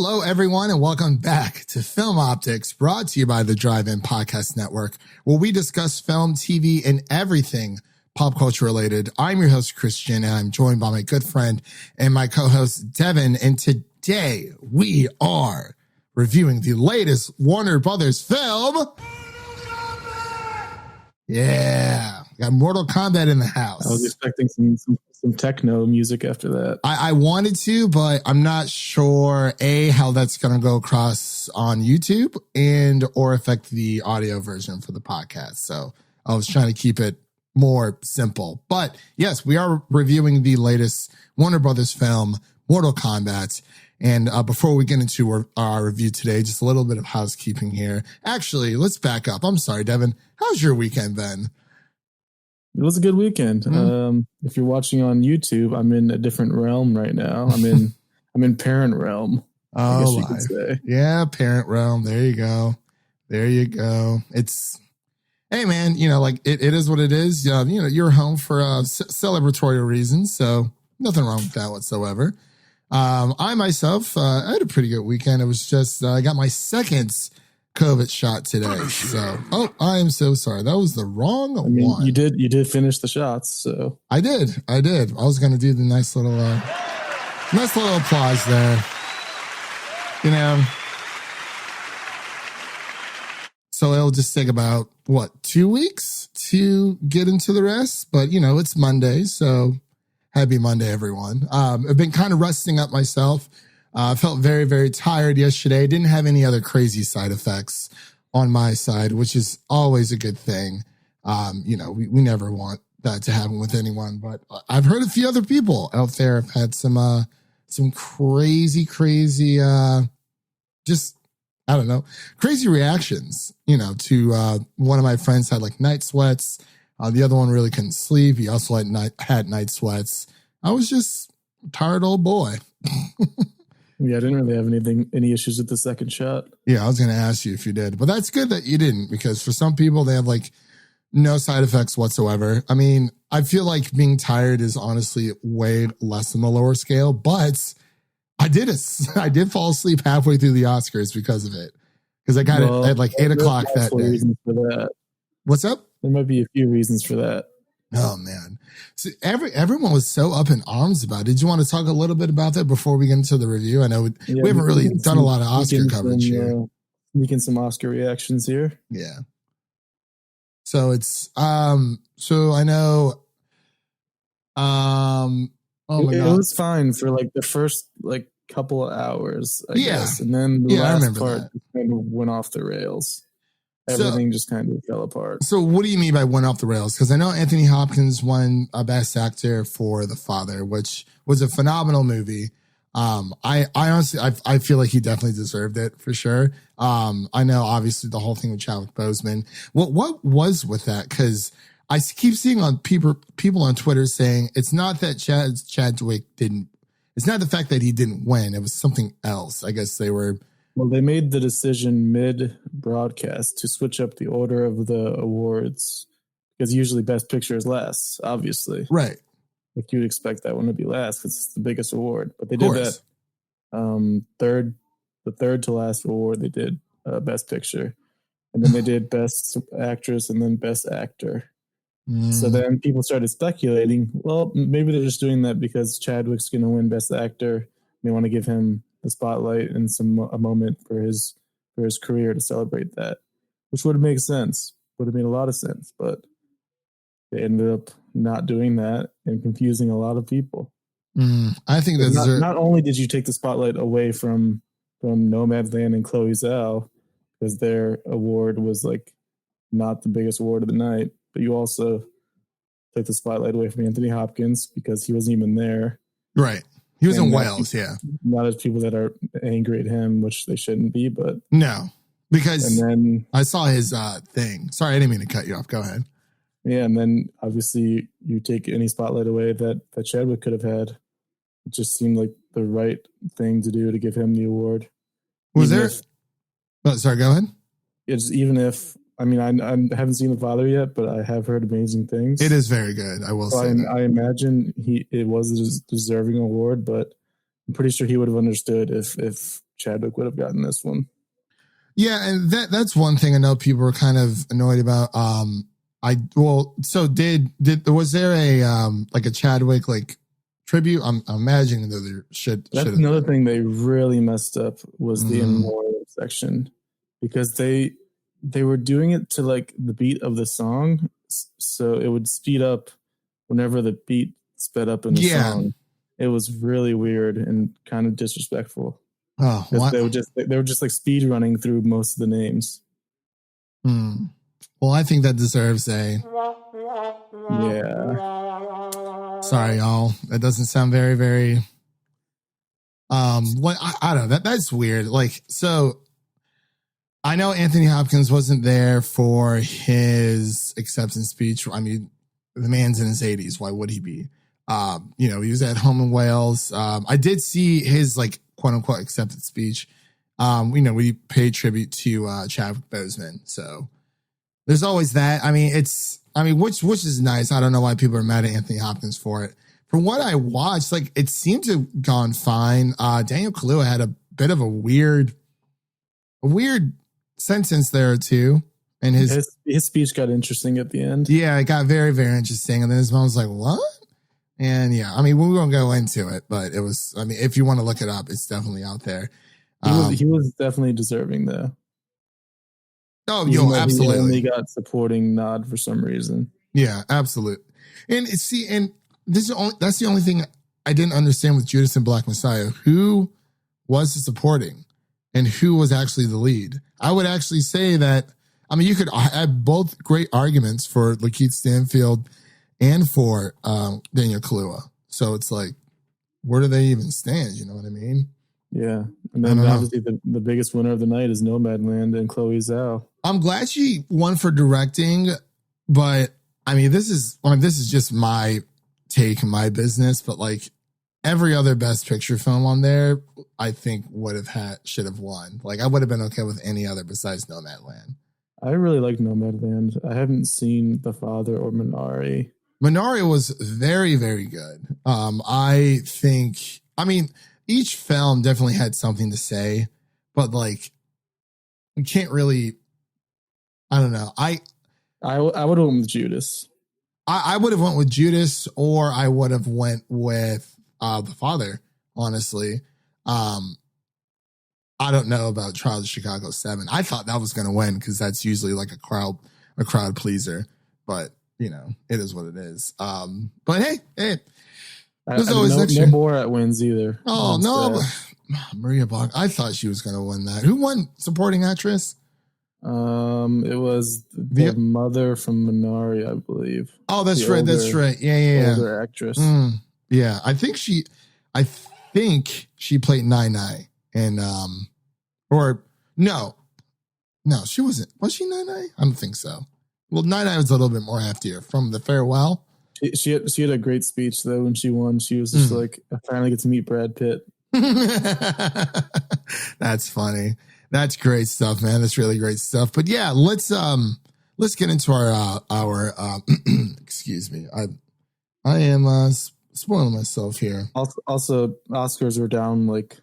Hello, everyone, and welcome back to Film Optics, brought to you by the Drive-In Podcast Network, where we discuss film, TV, and everything pop culture related. I'm your host, Christian, and I'm joined by my good friend and my co-host, Devin. And today we are reviewing the latest Warner Brothers film. Yeah, we got Mortal Kombat in the house. I was expecting some techno music after that. I wanted to, but I'm not sure, A, how that's going to go across on YouTube and or affect the audio version for the podcast. So I was trying to keep it more simple. But yes, we are reviewing the latest Warner Brothers film, Mortal Kombat. And before we get into our review today, just a little bit of housekeeping here. Actually, let's back up. I'm sorry, Devin. How's your weekend been? It was a good weekend. If you're watching on YouTube, I'm in a different realm right now. I'm in parent realm. I guess you could say. Yeah, parent realm. There you go. It's, hey man, it is what it is. You're home for celebratory reasons, so nothing wrong with that whatsoever. I myself, I had a pretty good weekend. It was just, I got my second COVID shot today. So, I am so sorry. That was the wrong one. You did finish the shots. So I did. I was going to do the nice little applause there, So it'll just take about 2 weeks to get into the rest, but it's Monday. So happy Monday, everyone. I've been kind of resting up myself. I felt very, very tired yesterday. Didn't have any other crazy side effects on my side, which is always a good thing. We never want that to happen with anyone, but I've heard a few other people out there have had some crazy, crazy reactions, to one of my friends had like night sweats. The other one really couldn't sleep. He also had night sweats. I was just a tired old boy. Yeah, I didn't really have any issues with the second shot. Yeah, I was going to ask you if you did, but that's good that you didn't, because for some people they have like no side effects whatsoever. I mean, I feel like being tired is honestly way less on the lower scale, but I did fall asleep halfway through the Oscars because of it. Because I got it at like 8 o'clock that day. Reasons for that. What's up? There might be a few reasons for that. Oh man. So everyone was so up in arms about it. Did you want to talk a little bit about that before we get into the review? I know we haven't really done a lot of Oscar coverage here. Making some Oscar reactions here. Yeah. So it's so I know oh my God. It was fine for like the first couple of hours, I guess. And then the last part kind of went off the rails. Everything just kind of fell apart. So what do you mean by went off the rails? Because I know Anthony Hopkins won a Best Actor for The Father, which was a phenomenal movie. I honestly, I feel like he definitely deserved it for sure. I know obviously the whole thing with Chadwick Boseman. What was with that? Because I keep seeing on people on Twitter saying it's not that Chadwick didn't. It's not the fact that he didn't win. It was something else. I guess they were. Well, they made the decision mid-broadcast to switch up the order of the awards, because usually Best Picture is last, obviously. Right. Like you'd expect that one to be last because it's the biggest award. But they did that the third to last award, they did Best Picture. And then they did Best Actress and then Best Actor. So then people started speculating, well, maybe they're just doing that because Chadwick's going to win Best Actor. They want to give him the spotlight and a moment for his career to celebrate that, which would make sense. Would have made a lot of sense, but they ended up not doing that and confusing a lot of people. I think that's not only did you take the spotlight away from Nomadland and Chloe Zhao because their award was like not the biggest award of the night, but you also took the spotlight away from Anthony Hopkins because he wasn't even there. Right. He was in Wales, yeah. Not as people that are angry at him, which they shouldn't be, but no, because and then I saw his thing. Sorry, I didn't mean to cut you off. Go ahead. Yeah, and then obviously you take any spotlight away that Chadwick could have had. It just seemed like the right thing to do to give him the award. Was there? Sorry, go ahead. It's even if I haven't seen The Father yet, but I have heard amazing things. It is very good. I will say. I imagine it was a deserving award, but I'm pretty sure he would have understood if Chadwick would have gotten this one. Yeah, and that's one thing I know people were kind of annoyed about. So was there a like a Chadwick like tribute? I'm imagining that there should. That's another thing they really messed up was the in memoriam section, because they were doing it to like the beat of the song, so it would speed up whenever the beat sped up in the song. It was really weird and kind of disrespectful. Oh, what? They were just like speed running through most of the names. Well, I think that deserves a. Yeah. Sorry, y'all. That doesn't sound very, very. What I don't know. That's weird. Like, so I know Anthony Hopkins wasn't there for his acceptance speech. I mean, the man's in his 80s. Why would he be? He was at home in Wales. I did see his like quote unquote acceptance speech. We paid tribute to Chadwick Boseman. So there's always that. Which is nice. I don't know why people are mad at Anthony Hopkins for it. From what I watched, like it seemed to have gone fine. Daniel Kaluuya had a bit of a weird sentence there too. And his speech got interesting at the end. Yeah, it got very, very interesting. And then his mom was like, what? And yeah, we won't go into it, but it was, if you want to look it up, it's definitely out there. He was definitely deserving though. Oh, absolutely. He only got supporting nod for some reason. Yeah, absolutely. And that's the only thing I didn't understand with Judas and Black Messiah. Who was the supporting and who was actually the lead? I would actually say that, you could have both great arguments for Lakeith Stanfield and for Daniel Kaluuya. So it's like, where do they even stand? You know what I mean? Yeah. And then obviously the biggest winner of the night is Nomadland and Chloe Zhao. I'm glad she won for directing, but this is just my take, my business, but like every other Best Picture film on there, I think should have won. Like I would have been okay with any other besides Nomadland. I really like Nomadland. I haven't seen The Father or Minari. Minari was very, very good. I think, each film definitely had something to say, but like, we can't really, I don't know. I would have went with Judas. I would have went with Judas, or I would have went with The Father, honestly. I don't know about Trials of Chicago 7. I thought that was going to win because that's usually like a crowd pleaser, but it is what it is. But hey, there's always no Borat wins either. Oh no, Maria Bach. I thought she was going to win that. Who won supporting actress? It was the mother from Minari, I believe. Oh, that's right. That's right. Yeah. Older actress. Yeah, I think she played Nai, and or no, she wasn't. Was she Nai? I don't think so. Well, Nai was a little bit more heftier from The Farewell. She had a great speech though when she won. She was just like, I finally get to meet Brad Pitt. That's funny. That's great stuff, man. That's really great stuff. But yeah, let's get into our excuse me. I am spoiling myself here. Also, Oscars were down like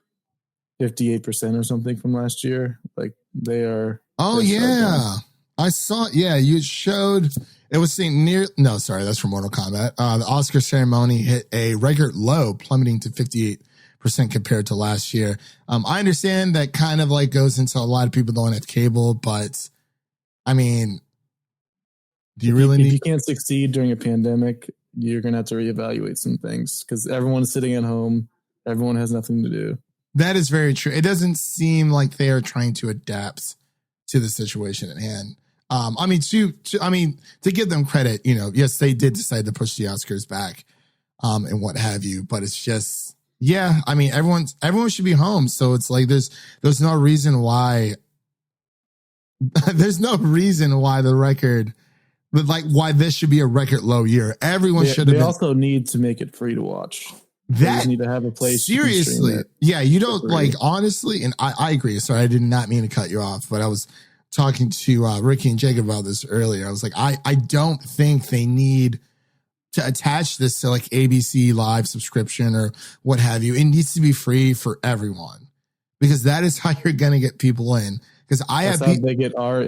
58% or something from last year. Like they are. Oh yeah, I saw. Yeah, you showed. It was saying no, sorry, that's from Mortal Kombat. The Oscar ceremony hit a record low, plummeting to 58% compared to last year. I understand that kind of like goes into a lot of people don't have cable, but do you really need? If you can't succeed during a pandemic, you're gonna have to reevaluate some things because everyone's sitting at home. Everyone has nothing to do. That is very true. It doesn't seem like they are trying to adapt to the situation at hand. To give them credit, yes, they did decide to push the Oscars back, and what have you, but it's just, yeah, everyone should be home. So it's like, there's no reason why, the record, but like why this should be a record low year. Everyone should have They also need to make it free to watch. They need to have a place. Seriously. Yeah. You don't like, honestly. And I agree. Sorry. I did not mean to cut you off, but I was talking to Ricky and Jacob about this earlier. I was like, I don't think they need to attach this to like ABC Live subscription or what have you. It needs to be free for everyone. because that is how you're going to get people in. Because That's how they get our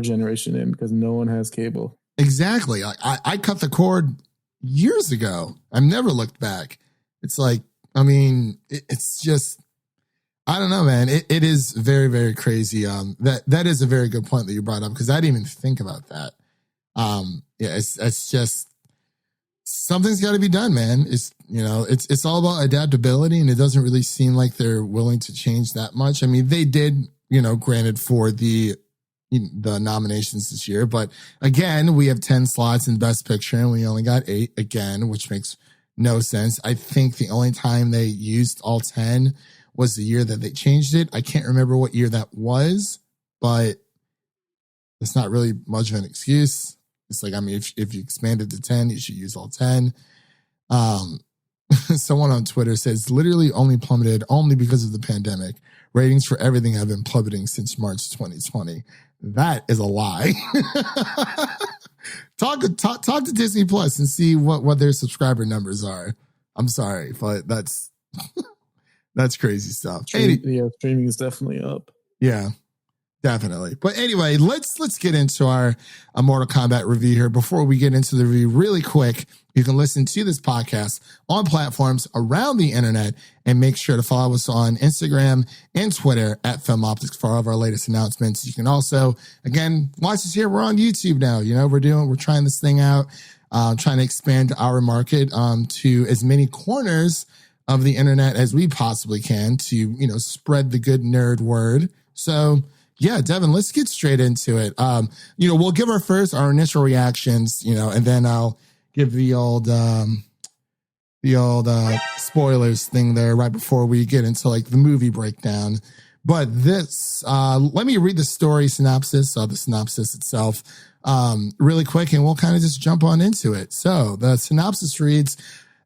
generation in, because no one has cable. Exactly. I cut the cord years ago. I've never looked back. It's like, I mean, it's just, I don't know, man. It is very, very crazy. That is a very good point that you brought up, because I didn't even think about that. Yeah, it's just, something's got to be done, man. It's all about adaptability, and it doesn't really seem like they're willing to change that much. I mean, they did, granted for the nominations this year, but again, we have 10 slots in Best Picture, and we only got 8 again, which makes no sense. I think the only time they used all 10 was the year that they changed it. I can't remember what year that was, but it's not really much of an excuse. It's like, I mean, if you expanded to 10, you should use all 10. Someone on Twitter says, literally only plummeted only because of the pandemic. Ratings for everything have been plummeting since March 2020. That is a lie. Talk to Disney Plus and see what their subscriber numbers are. I'm sorry, but that's crazy stuff. Streaming is definitely up. Yeah. Definitely. But anyway, let's get into our Mortal Kombat review here. Before we get into the review, really quick, you can listen to this podcast on platforms around the internet, and make sure to follow us on Instagram and Twitter at Film Optics for all of our latest announcements. You can also, again, watch us here. We're on YouTube now. We're trying this thing out, trying to expand our market to as many corners of the internet as we possibly can to, spread the good nerd word. So, yeah, Devin, let's get straight into it. We'll give our initial reactions, and then I'll give the old spoilers thing there right before we get into like the movie breakdown. But this, let me read the story synopsis, the synopsis itself, really quick, and we'll kind of just jump on into it. So the synopsis reads,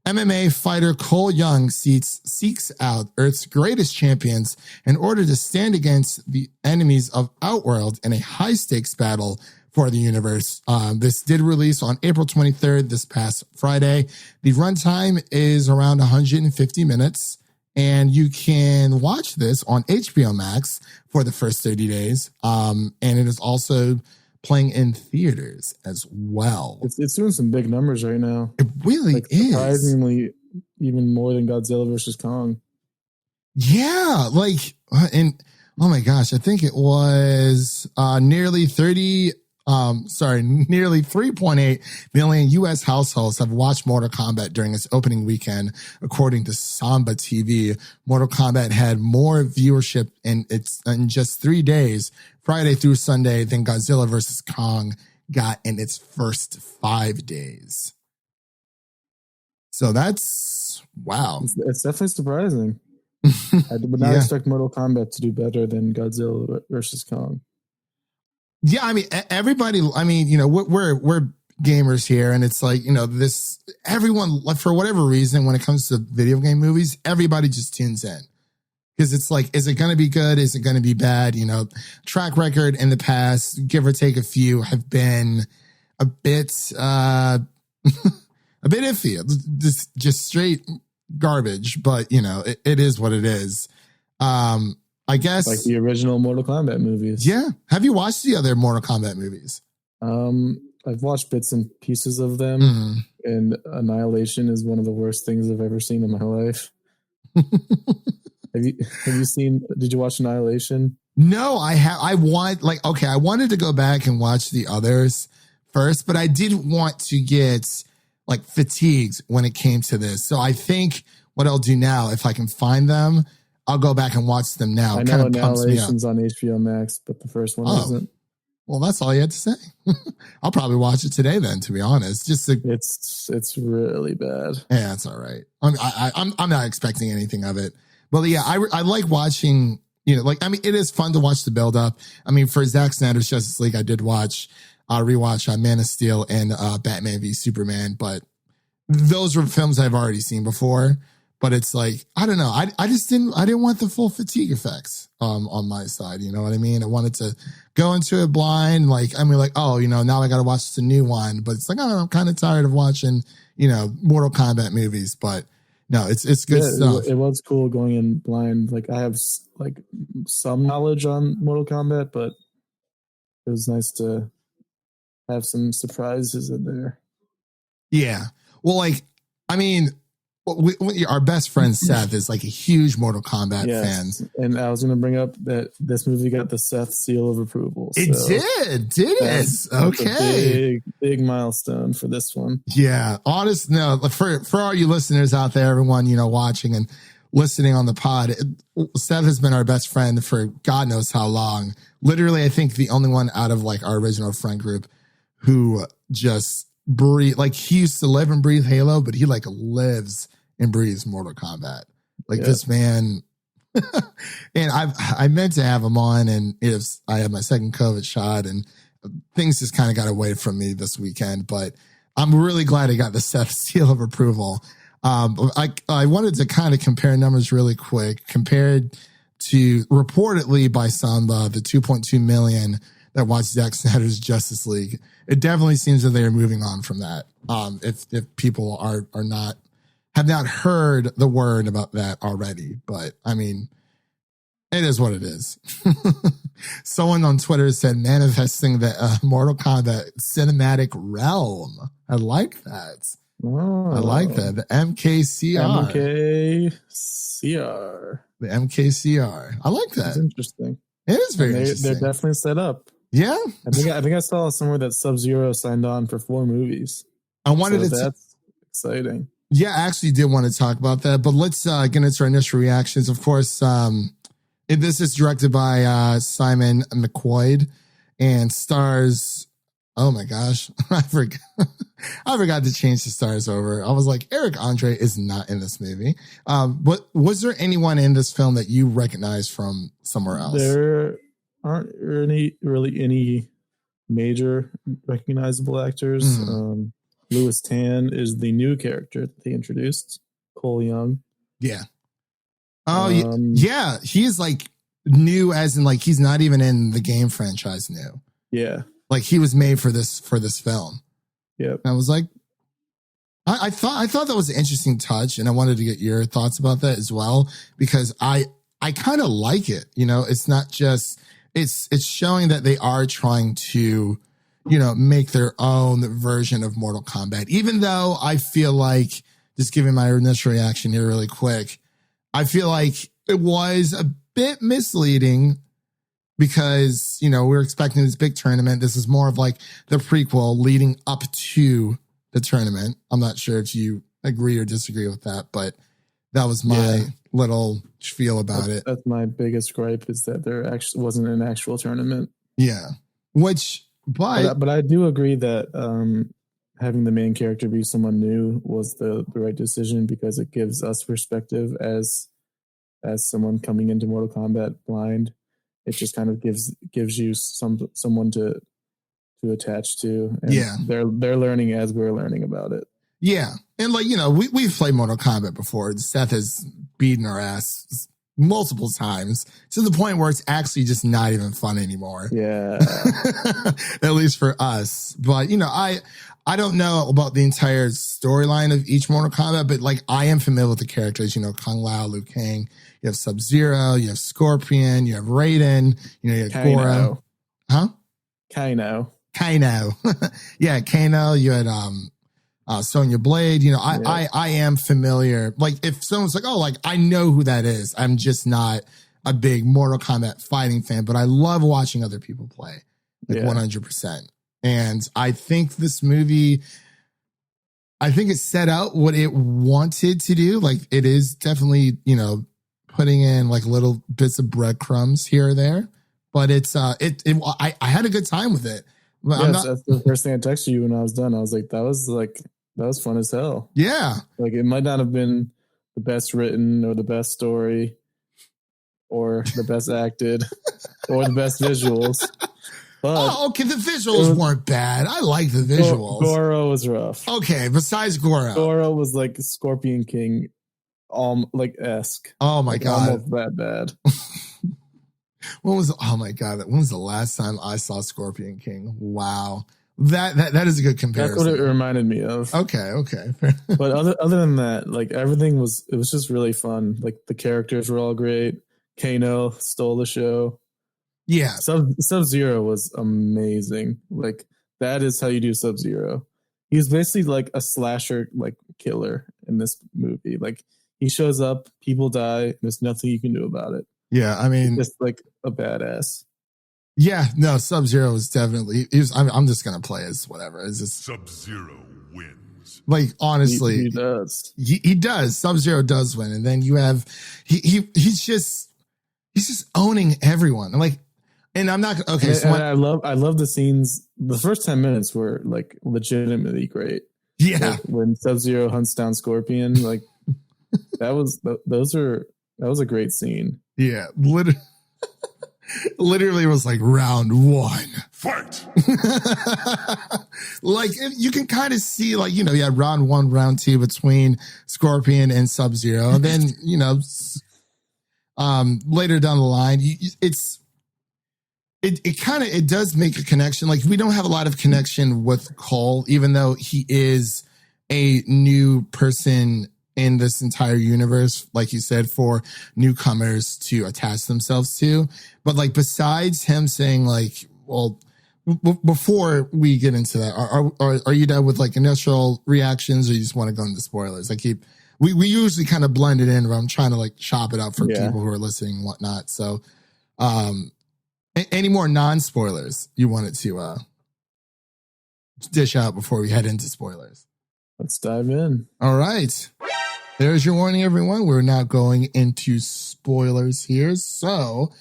MMA fighter Cole Young seeks out Earth's greatest champions in order to stand against the enemies of Outworld in a high-stakes battle for the universe. This did release on April 23rd, this past Friday. The runtime is around 150 minutes, and you can watch this on HBO Max for the first 30 days. And it is also playing in theaters as well. It's doing some big numbers right now. It really is. Surprisingly, even more than Godzilla versus Kong. Yeah, and oh my gosh, I think it was nearly 3.8 million U.S. households have watched Mortal Kombat during its opening weekend, according to Samba TV. Mortal Kombat had more viewership in just 3 days, Friday through Sunday, than Godzilla vs. Kong got in its first 5 days. So that's, wow. It's definitely surprising. I would not expect Mortal Kombat to do better than Godzilla versus Kong. Yeah, I mean, everybody, we're gamers here, and it's like, everyone, like, for whatever reason, when it comes to video game movies, everybody just tunes in. Because it's like, is it going to be good? Is it going to be bad? Track record in the past, give or take a few, have been a bit iffy. Just straight garbage, but, it is what it is. I guess like the original Mortal Kombat movies. Yeah. Have you watched the other Mortal Kombat movies? I've watched bits and pieces of them, and Annihilation is one of the worst things I've ever seen in my life. Have you seen? Did you watch Annihilation? No, I have. I wanted to go back and watch the others first, but I didn't want to get fatigued when it came to this. So I think what I'll do now, if I can find them, I'll go back and watch them now. I know Annihilation's on HBO Max, but the first one isn't. Well, that's all you had to say. I'll probably watch it today then, to be honest. It's really bad. Yeah, it's all right. I'm not expecting anything of it. But yeah, I like watching, it is fun to watch the build up. I mean, for Zack Snyder's Justice League, I did rewatch Man of Steel and Batman v Superman, but those were films I've already seen before. But it's like, I don't know. I didn't want the full fatigue effects on my side. You know what I mean? I wanted to go into it blind. Now I got to watch the new one. But it's like, I'm kind of tired of watching, Mortal Kombat movies. But No, it's good stuff. It was cool going in blind. Like I have like some knowledge on Mortal Kombat, but it was nice to have some surprises in there. Yeah. Well, like, I mean, our best friend Seth is like a huge Mortal Kombat fan. And I was going to bring up that this movie got the Seth seal of approval. It did it? Okay. Big milestone for this one. Yeah. For all you listeners out there, everyone, watching and listening on the pod, Seth has been our best friend for God knows how long. Literally, I think the only one out of like our original friend group who just breathe, like he used to live and breathe Halo, but he like lives and breathes Mortal Kombat. Like this man. And I meant to have him on, and I had my second COVID shot, and things just kind of got away from me this weekend, but I'm really glad I got the Seth seal of approval. I wanted to kind of compare numbers really quick, compared to reportedly by some, the 2.2 million that watched Zack Snyder's Justice League. It definitely seems that they are moving on from that. If people have not heard the word about that already, but I mean, it is what it is. Someone on Twitter said manifesting the Mortal Kombat cinematic realm. I like that. Oh, I like that. The MKCR. The MKCR. I like that. That's interesting. It is very interesting. They're definitely set up. Yeah. I think I saw somewhere that Sub-Zero signed on for 4 movies. That's exciting. Yeah, I actually did want to talk about that, but let's get into our initial reactions. Of course, this is directed by Simon McQuoid and stars, oh my gosh, I forgot to change the stars over. I was like, Eric Andre is not in this movie. But was there anyone in this film that you recognize from somewhere else? There aren't any major recognizable actors. Louis Tan is the new character that they introduced, Cole Young. Yeah. Oh, yeah. He's like new, as in like he's not even in the game franchise new. Yeah. Like he was made for this film. Yeah. I was like, I thought that was an interesting touch, and I wanted to get your thoughts about that as well, because I kind of like it. It's not just it's showing that they are trying to, make their own version of Mortal Kombat. Even though I feel like, just giving my initial reaction here really quick, I feel like it was a bit misleading because, we're expecting this big tournament. This is more of like the prequel leading up to the tournament. I'm not sure if you agree or disagree with that, but that was my little spiel about it. That's my biggest gripe, is that there actually wasn't an actual tournament. Yeah. But I do agree that having the main character be someone new was the right decision, because it gives us perspective as someone coming into Mortal Kombat blind. It just kind of gives you someone to attach to. And they're learning as we're learning about it. Yeah. And we've played Mortal Kombat before. Seth has beaten our ass multiple times to the point where it's actually just not even fun anymore. Yeah. At least for us. But, I don't know about the entire storyline of each Mortal Kombat, but like I am familiar with the characters, Kung Lao, Liu Kang, you have Sub-Zero, you have Scorpion, you have Raiden, you have Goro. Huh? Kano. Yeah, Kano, you had Sonya Blade. I am familiar. Like if someone's like, oh, like I know who that is. I'm just not a big Mortal Kombat fighting fan, but I love watching other people play, like 100%. And I think this movie, it set out what it wanted to do. Like it is definitely, putting in like little bits of breadcrumbs here or there, but I had a good time with it. That's the first thing I texted you when I was done. I was like, that was fun as hell. Yeah. Like it might not have been the best written or the best story or the best acted or the best visuals. But okay. The visuals weren't bad. I like the visuals. Goro was rough. Okay. Besides Goro. Goro was like Scorpion King, esque. Oh my God. Almost that bad. When was the last time I saw Scorpion King? Wow. That is a good comparison. That's what it reminded me of. Okay. But other than that, like everything was just really fun. Like the characters were all great. Kano stole the show. Yeah. Sub-Zero was amazing. Like that is how you do Sub-Zero. He's basically like a slasher like killer in this movie. Like he shows up, people die, there's nothing you can do about it. Yeah, I mean, he's just like a badass. Yeah, no, Sub-Zero is definitely. I'm just gonna play as whatever. It's just Sub-Zero wins. Like honestly, he does. He does. Sub-Zero does win, and then you have he's just owning everyone. And I'm not okay. So I love the scenes. The first 10 minutes were like legitimately great. Yeah, like when Sub-Zero hunts down Scorpion, like that was a great scene. Yeah, literally was like round one. Fight. Like you can kind of see, like, you know, you had round one, round two between Scorpion and Sub-Zero, and then you know, later down the line, it does make a connection. Like we don't have a lot of connection with Cole, even though he is a new person in this entire universe, like you said, for newcomers to attach themselves to. But like, besides him saying like, well, before we get into that, are you done with like initial reactions, or you just want to go into spoilers? We usually kind of blend it in, but I'm trying to like chop it up for people who are listening and whatnot. So, any more non-spoilers you wanted to dish out before we head into spoilers? Let's dive in. All right. There's your warning, everyone. We're now going into spoilers here. So,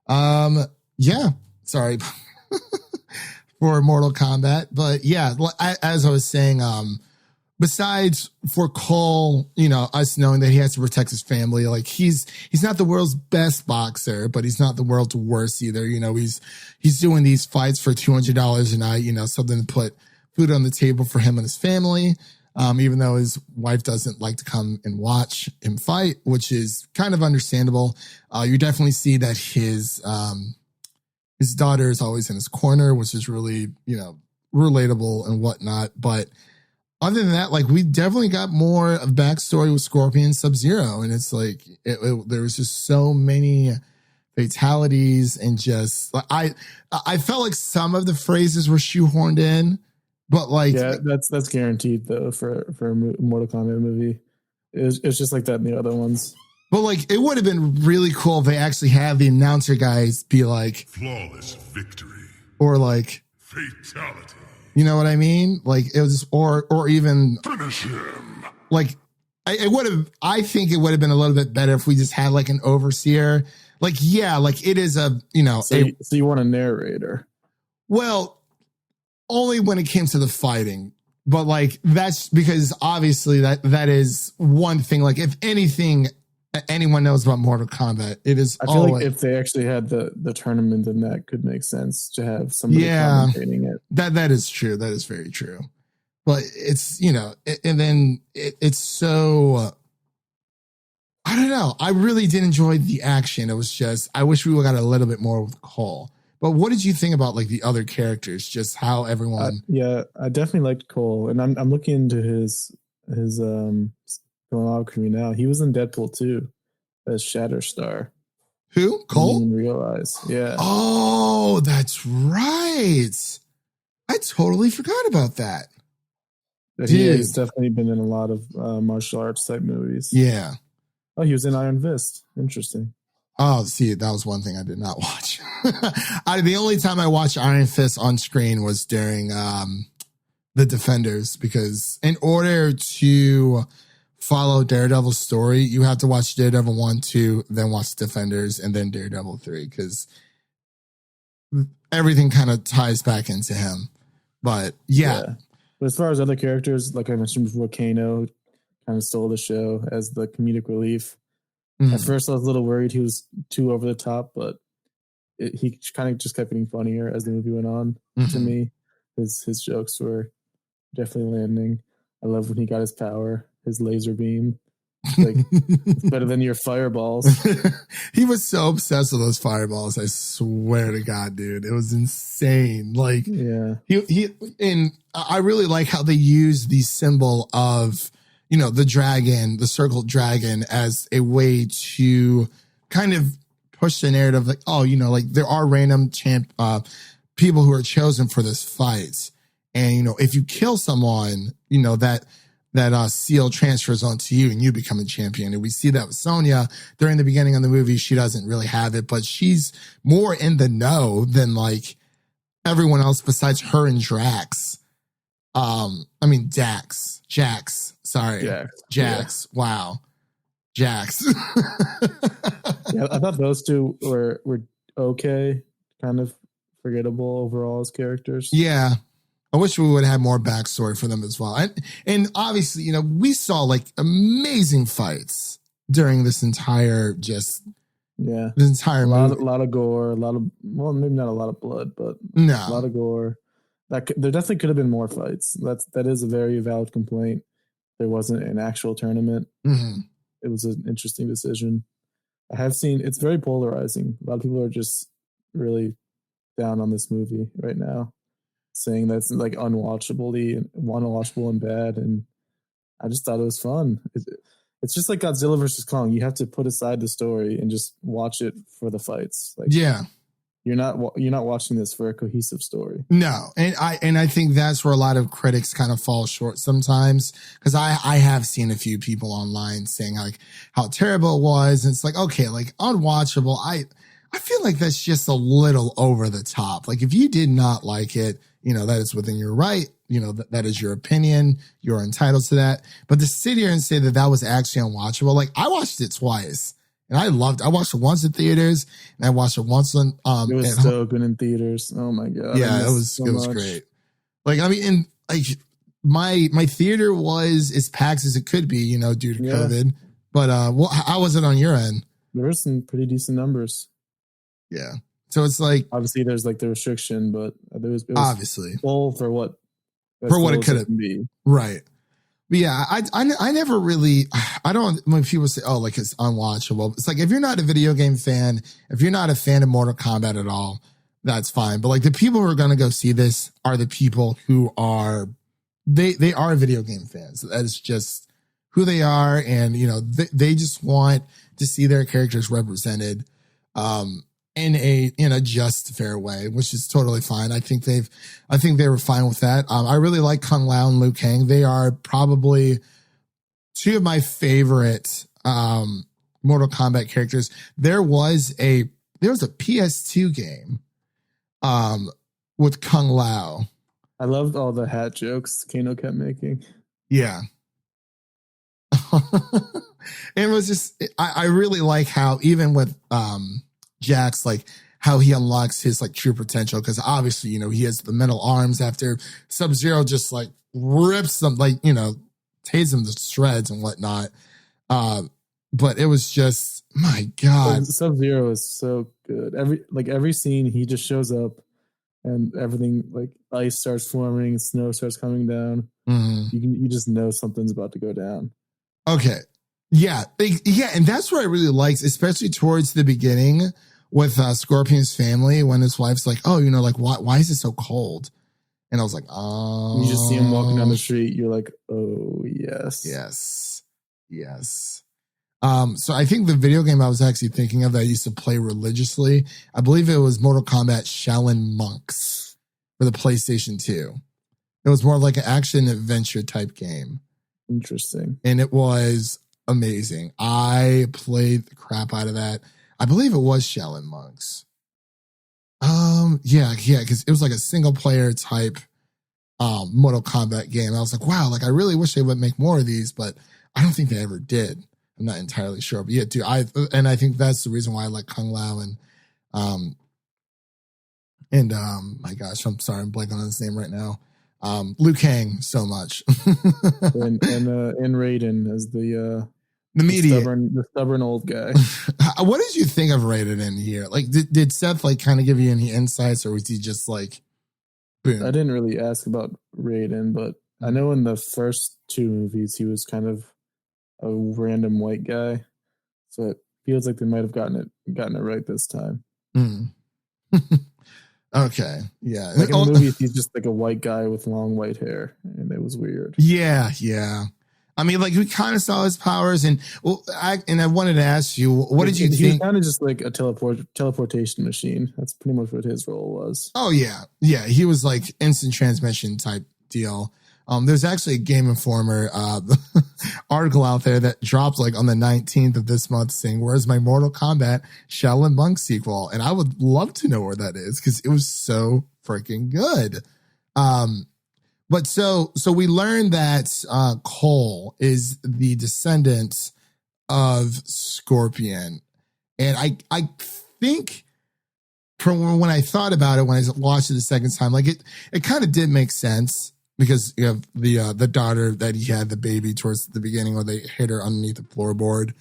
yeah, sorry for Mortal Kombat. But yeah, as I was saying, besides for Cole, you know, us knowing that he has to protect his family, like he's not the world's best boxer, but he's not the world's worst either. You know, he's doing these fights for $200 a night, you know, something to put food on the table for him and his family. Even though his wife doesn't like to come and watch him fight, which is kind of understandable. You definitely see that his daughter is always in his corner, which is really, you know, relatable and whatnot. But other than that, like we definitely got more of backstory with Scorpion and Sub-Zero. And it's like, there was just so many fatalities, and just I felt like some of the phrases were shoehorned in. But like, yeah, that's guaranteed though for a Mortal Kombat movie. It's just like that in the other ones. But like, it would have been really cool if they actually had the announcer guys be like, flawless victory, or like fatality. You know what I mean? Like it was, or even finish him. Like I think it would have been a little bit better if we just had like an overseer. Like, yeah, like it is a, you know, so you want a narrator? Well, only when it came to the fighting, but like that's because obviously that is one thing. Like if anything, anyone knows about Mortal Kombat, it is. I feel like if they actually had the tournament, then that could make sense to have somebody commentating it. That is true. That is very true. But it's, you know, and then it's so. I don't know. I really did enjoy the action. It was just, I wish we would got a little bit more with Cole. But what did you think about like the other characters? Just how everyone? Yeah, I definitely liked Cole, and I'm looking into his filmography now. He was in Deadpool 2 as Shatterstar. Who? Cole? I didn't even realize. Yeah. Oh, that's right. I totally forgot about that. He's definitely been in a lot of martial arts type movies. Yeah. Oh, he was in Iron Fist. Interesting. Oh, see, that was one thing I did not watch. The only time I watched Iron Fist on screen was during the Defenders, because in order to follow Daredevil's story, you have to watch Daredevil 1, 2, then watch Defenders, and then Daredevil 3, because everything kind of ties back into him. But yeah. But as far as other characters, like I mentioned before, Kano kind of stole the show as the comedic relief. At first, I was a little worried he was too over the top, but he kind of just kept getting funnier as the movie went on. To me, his jokes were definitely landing. I love when he got his power, his laser beam. Like, it's better than your fireballs. He was so obsessed with those fireballs. I swear to God, dude, it was insane. Like, Yeah. And I really like how they use the symbol of, the dragon, the circled dragon, as a way to kind of push the narrative. Like, like there are random people who are chosen for this fight. And, if you kill someone, that seal transfers onto you and you become a champion. And we see that with Sonya during the beginning of the movie. She doesn't really have it, but she's more in the know than like everyone else besides her and Drax. Jax. Sorry. Jax. Yeah. Wow. Jax. Yeah, I thought those two were okay, kind of forgettable overall as characters. Yeah. I wish we would have more backstory for them as well. And obviously, we saw like amazing fights during this entire movie. A lot of gore, maybe not a lot of blood, but a lot of gore. There definitely could have been more fights. That is a very valid complaint. There wasn't an actual tournament. Mm-hmm. It was an interesting decision. I have seen it's very polarizing. A lot of people are just really down on this movie right now, saying that's like unwatchable and bad. And I just thought it was fun. It's just like Godzilla versus Kong. You have to put aside the story and just watch it for the fights. Like, yeah, you're not watching this for a cohesive story. No, and I think that's where a lot of critics kind of fall short sometimes, because I have seen a few people online saying like how terrible it was, and it's like, okay, like unwatchable. I feel like that's just a little over the top. Like if you did not like it, that is within your right. That is your opinion. You're entitled to that. But to sit here and say that was actually unwatchable, like I watched it twice and I watched it once in theaters and I watched it once on, it was so good in theaters. Oh my God. Yeah, it was great. Like, I mean, and like my theater was as packed as it could be, due to COVID. But how was it on your end? There were some pretty decent numbers. Yeah. So it's like, obviously there's like the restriction, but it was obviously full for what it could be. Right. But yeah, I never really, I don't, when people say, oh, like it's unwatchable, it's like, if you're not a video game fan, if you're not a fan of Mortal Kombat at all, that's fine. But like the people who are going to go see this are the people who are, they are video game fans. That is just who they are. And, they just want to see their characters represented, in a just fair way, which is totally fine. I think they were fine with that. I really like Kung Lao and Liu Kang. They are probably two of my favorite Mortal Kombat characters. There was a PS2 game with Kung Lao. I loved all the hat jokes Kano kept making. Yeah. It was just, I really like how even with Jax, like how he unlocks his like true potential, because obviously he has the metal arms after Sub-Zero just like rips them, like tases him to shreds and whatnot. But it was just, my God, Sub-Zero is so good. Every scene he just shows up and everything, like ice starts forming, snow starts coming down. Mm-hmm. You just know something's about to go down. Okay. Yeah. And that's what I really liked, especially towards the beginning with Scorpion's family, when his wife's like, oh, like, why is it so cold? And I was like, oh. You just see him walking down the street. You're like, oh, yes. Yes. So I think the video game I was actually thinking of that I used to play religiously, I believe it was Mortal Kombat Shaolin Monks for the PlayStation 2. It was more like an action adventure type game. Interesting. And it was amazing. I played the crap out of that. I believe it was Shaolin Monks. Yeah, because it was like a single player type Mortal Kombat game. I was like, wow, like I really wish they would make more of these, but I don't think they ever did. I'm not entirely sure. But yeah, dude, I think that's the reason why I like Kung Lao and my gosh, I'm sorry, I'm blanking on his name right now. Liu Kang so much. and Raiden as the stubborn old guy. What did you think of Raiden in here? Like, did Seth like kind of give you any insights, or was he just like, boom? I didn't really ask about Raiden, but I know in the first two movies he was kind of a random white guy. So it feels like they might have gotten it right this time. Mm. Okay. Yeah. Like in the movie, he's just like a white guy with long white hair, and it was weird. Yeah. I mean, like we kind of saw his powers, and I wanted to ask you, what did you think? He was kind of just like a teleportation machine. That's pretty much what his role was. Oh yeah. He was like instant transmission type deal. There's actually a Game Informer article out there that dropped like on the 19th of this month saying, "Where's my Mortal Kombat Shaolin Monk sequel?" And I would love to know where that is because it was so freaking good. But so we learned that Cole is the descendant of Scorpion. And I think from when I thought about it, when I watched it the second time, like it kind of did make sense because you have the daughter that he had, the baby towards the beginning where they hit her underneath the floorboard.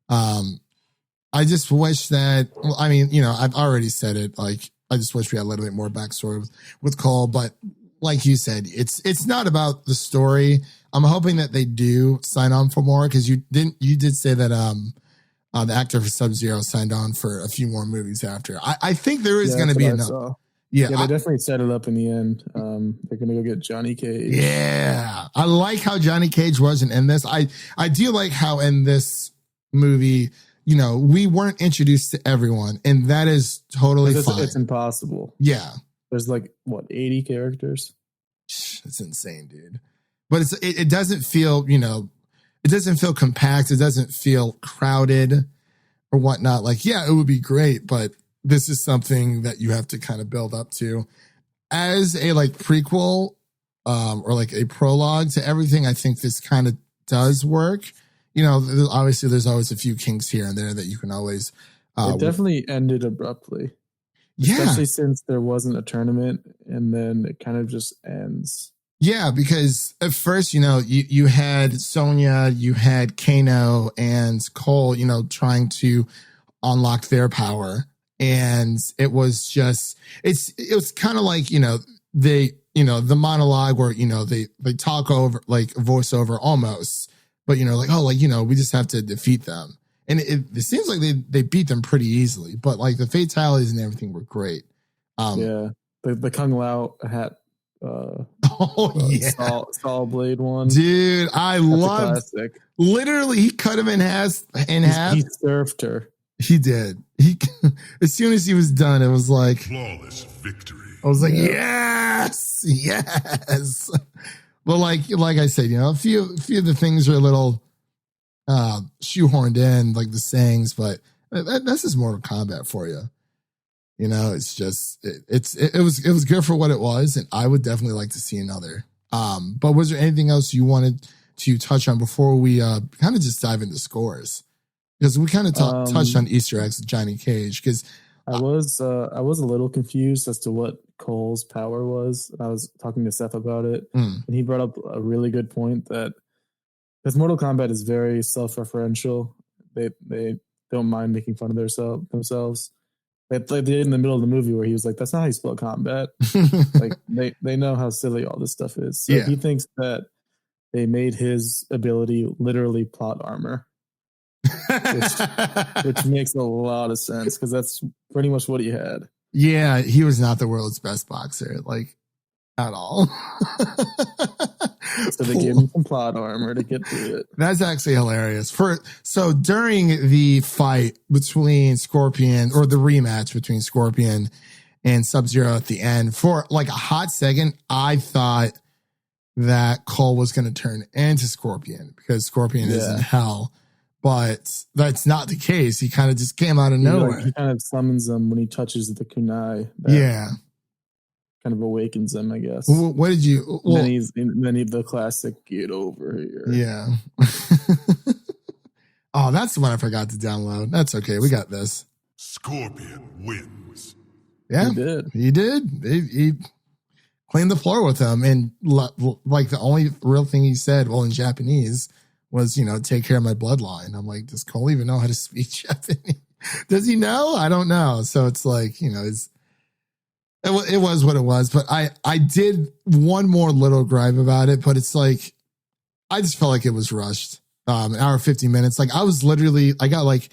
I just wish that, I mean, you know, I've already said it, like, I just wish we had a little bit more backstory with Cole, but like you said, it's not about the story. I'm hoping that they do sign on for more because you did say that the actor for Sub-Zero signed on for a few more movies after. I think there is going to be enough. Yeah, they definitely set it up in the end. They're going to go get Johnny Cage. Yeah, I like how Johnny Cage wasn't in this. I do like how in this movie, you know, we weren't introduced to everyone, and that is totally fine. It's impossible. Yeah. There's like, what, 80 characters? It's insane, dude. But it doesn't feel, you know, it doesn't feel compact. It doesn't feel crowded or whatnot. Like, yeah, it would be great, but this is something that you have to kind of build up to. As a like prequel or like a prologue to everything, I think this kind of does work. You know, obviously there's always a few kinks here and there that you can always. It definitely ended abruptly. Yeah. Especially since there wasn't a tournament and then it kind of just ends. Yeah, because at first, you know, you had Sonya, you had Kano and Cole, you know, trying to unlock their power. And it was just, it was kind of like, you know, the monologue where, you know, they talk over like voiceover almost, but, you know, like, oh, like, you know, we just have to defeat them. And it seems like they beat them pretty easily, but like the fatalities and everything were great. Yeah, the Kung Lao hat. Saw blade one, dude. I love. Literally, he cut him in half. He served her. He did. He as soon as he was done, it was like flawless victory. I was like, yes. But like I said, you know, a few of the things are a little shoehorned in, like the sayings, but that's just Mortal Kombat for you. You know, it's just it was good for what it was, and I would definitely like to see another. But was there anything else you wanted to touch on before we kind of just dive into scores? Because we kind of touched on Easter eggs with Johnny Cage. Because I was a little confused as to what Cole's power was. I was talking to Seth about it, and he brought up a really good point that because Mortal Kombat is very self-referential, they don't mind making fun of themselves. They did in the middle of the movie where he was like, "That's not how you spell combat." Like they know how silly all this stuff is. So he thinks that they made his ability literally plot armor, which makes a lot of sense because that's pretty much what he had. Yeah, he was not the world's best boxer, like at all. So they gave him some plot armor to get through it. That's actually hilarious. So during the fight between Scorpion, or the rematch between Scorpion and Sub-Zero at the end, for like a hot second, I thought that Cole was going to turn into Scorpion because Scorpion is in hell. But that's not the case. He kind of just came out of nowhere. He kind of summons them when he touches the kunai. Kind of awakens him, I guess. What did you? Well, then the classic "Get over here." Yeah. Oh, that's the one I forgot to download. That's okay. We got this. Scorpion wins. Yeah, He did. He cleaned the floor with him, and like the only real thing he said, well, in Japanese, was, you know, take care of my bloodline. I'm like, does Cole even know how to speak Japanese? Does he know? I don't know. So it's like, you know, it was what it was. But I did one more little gripe about it, but it's like, I just felt like it was rushed. an hour 50 minutes. Like I was literally, I got like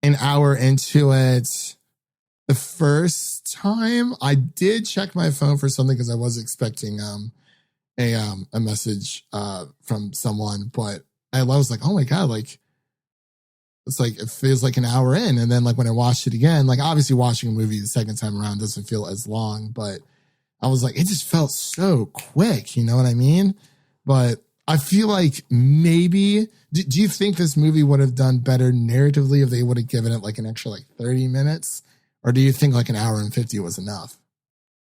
an hour into it. The first time I did check my phone for something because I was expecting a message from someone, but I was like, oh my God, like it's like it feels like an hour in. And then like when I watched it again, like obviously watching a movie the second time around doesn't feel as long, but I was like, it just felt so quick, you know what I mean? But I feel like maybe do you think this movie would have done better narratively if they would have given it like an extra like 30 minutes? Or do you think like an hour and 50 was enough?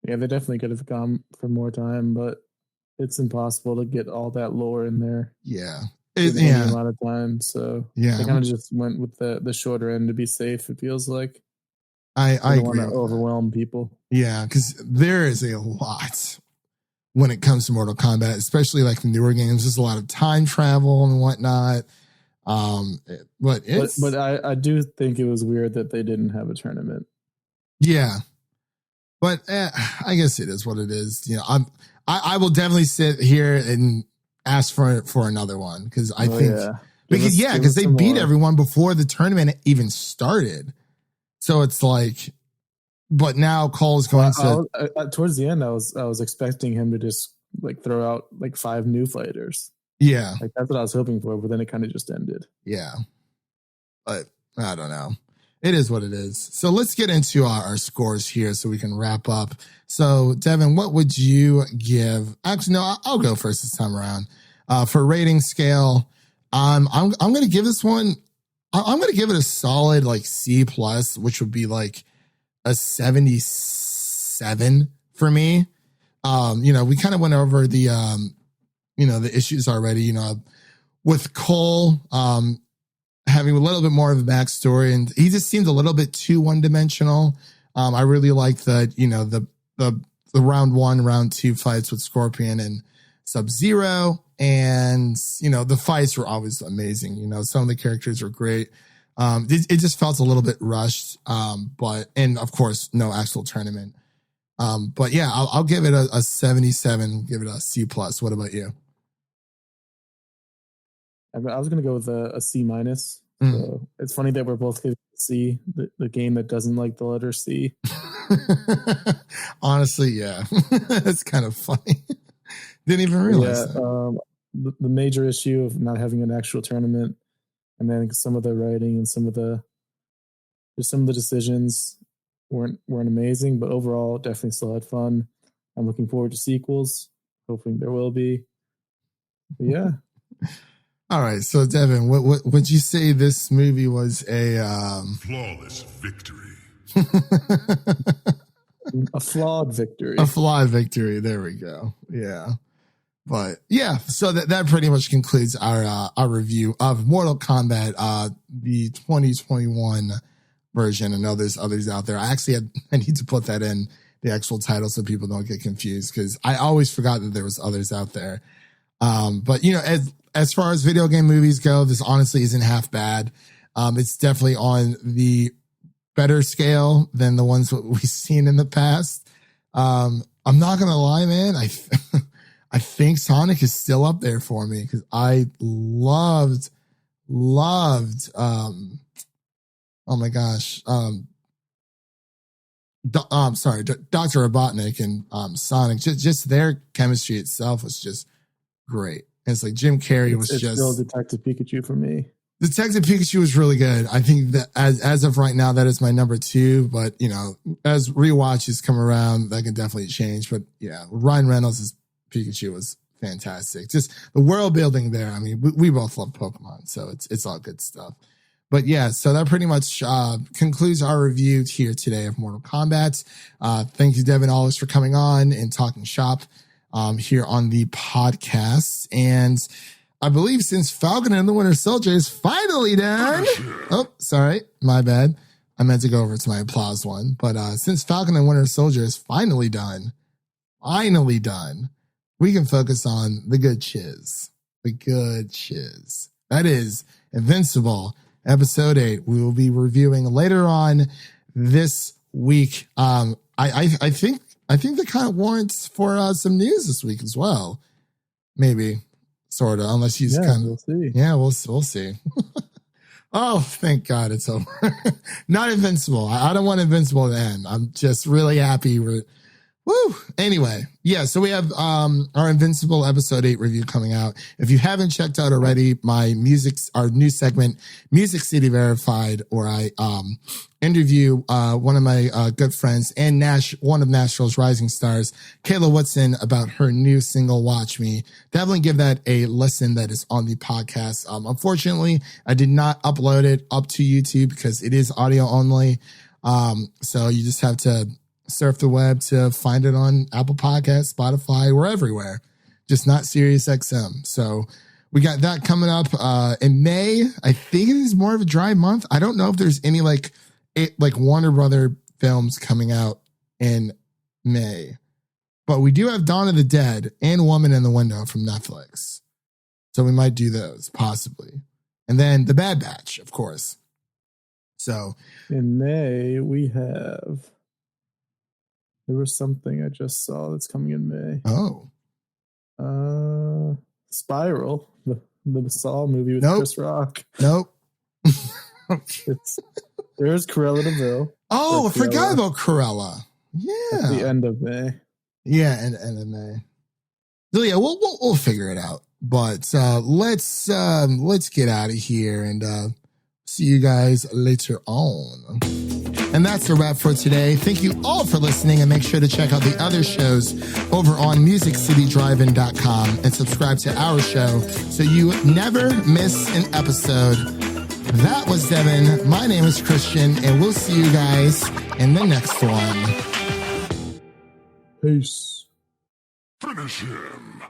Yeah, they definitely could have gone for more time, but it's impossible to get all that lore in there. Yeah. In any amount of time. So yeah, they kind of just went with the shorter end to be safe, it feels like. I don't want to overwhelm people. Yeah, because there is a lot when it comes to Mortal Kombat, especially like the newer games. There's a lot of time travel and whatnot. But I do think it was weird that they didn't have a tournament. Yeah, but I guess it is what it is. You know, I will definitely sit here and ask for another one because I think because they beat everyone before the tournament even started. So it's like, but now Cole's going towards the end. I was expecting him to just like throw out like 5 new fighters. Yeah, like that's what I was hoping for. But then it kind of just ended. Yeah, but I don't know. It is what it is. So let's get into our scores here so we can wrap up. So Devin, what would you give? Actually, no, I'll go first this time around. For rating scale, I'm going to give this one. I'm going to give it a solid like C+, which would be like a 77 for me. You know, we kind of went over the you know, the issues already. You know, with Cole having a little bit more of a backstory, and he just seemed a little bit too one-dimensional. I really liked the, you know, the round 1, round 2 fights with Scorpion and Sub-Zero, and you know the fights were always amazing. You know, some of the characters were great. It just felt a little bit rushed, and of course no actual tournament. But yeah, I'll give it a 77. Give it a C+. What about you? I was gonna go with a C-. So it's funny that we're both giving C, the game that doesn't like the letter C. Honestly, yeah, it's kind of funny. Didn't even realize that. The major issue of not having an actual tournament, and then some of the writing and some of the decisions weren't amazing, but overall definitely still had fun. I'm looking forward to sequels, hoping there will be. But yeah. All right, so Devin, what would you say this movie was a flawless victory? A flawed victory. A flawed victory. There we go. Yeah. But yeah, so that pretty much concludes our review of Mortal Kombat, the 2021 version. I know there's others out there. I need to put that in the actual title so people don't get confused, because I always forgot that there was others out there. But you know, as far as video game movies go, this honestly isn't half bad. It's definitely on the better scale than the ones that we've seen in the past. I'm not gonna lie, man. I think Sonic is still up there for me because I loved. Oh my gosh. Sorry, Dr. Robotnik and Sonic. Just their chemistry itself was just great. And it's like Jim Carrey was it's still Detective Pikachu for me. Detective Pikachu was really good. I think that as of right now, that is my number 2. But you know, as rewatches come around, that can definitely change. But yeah, Ryan Reynolds' Pikachu was fantastic. Just the world building there. I mean, we both love Pokemon, so it's all good stuff. But yeah, so that pretty much concludes our review here today of Mortal Kombat. Thank you, Devin, always for coming on and talking shop here on the podcast. And I believe since Falcon and the Winter Soldier is finally done. Oh, sorry, my bad. I meant to go over to my applause one. But since Falcon and Winter Soldier is finally done, we can focus on the good chiz. The good chiz. That is Invincible, Episode 8. We will be reviewing later on this week. I think that kind of warrants for some news this week as well. Maybe. sort of, unless he's kind of. We'll see. Yeah, we'll see. Oh, thank God it's over. Not Invincible. I don't want Invincible to end. I'm just really happy. Woo. Anyway, yeah, so we have our Invincible episode 8 review coming out. If you haven't checked out already, our new segment, Music City Verified, where I interview one of my good friends and one of Nashville's rising stars, Kayla Woodson, about her new single, Watch Me. Definitely give that a listen. That is on the podcast. Unfortunately, I did not upload it up to YouTube because it is audio only. So you just have to surf the web to find it on Apple Podcasts, Spotify. We're everywhere, just not Sirius XM. So we got that coming up in May. I think it is more of a dry month. I don't know if there's any like Warner Brother films coming out in May, but we do have Dawn of the Dead and Woman in the Window from Netflix. So we might do those possibly. And then The Bad Batch, of course. So in May we have, there was something I just saw that's coming in May. Oh. Spiral, the Saw movie with Chris Rock. Nope. There's Cruella de Vil. Oh, I forgot about Cruella. Yeah. At the end of May. Yeah, end of May. So yeah, we'll figure it out. But let's get out of here and see you guys later on. And that's a wrap for today. Thank you all for listening, and make sure to check out the other shows over on MusicCityDrivein.com and subscribe to our show so you never miss an episode. That was Devin. My name is Christian, and we'll see you guys in the next one. Peace. Finish him.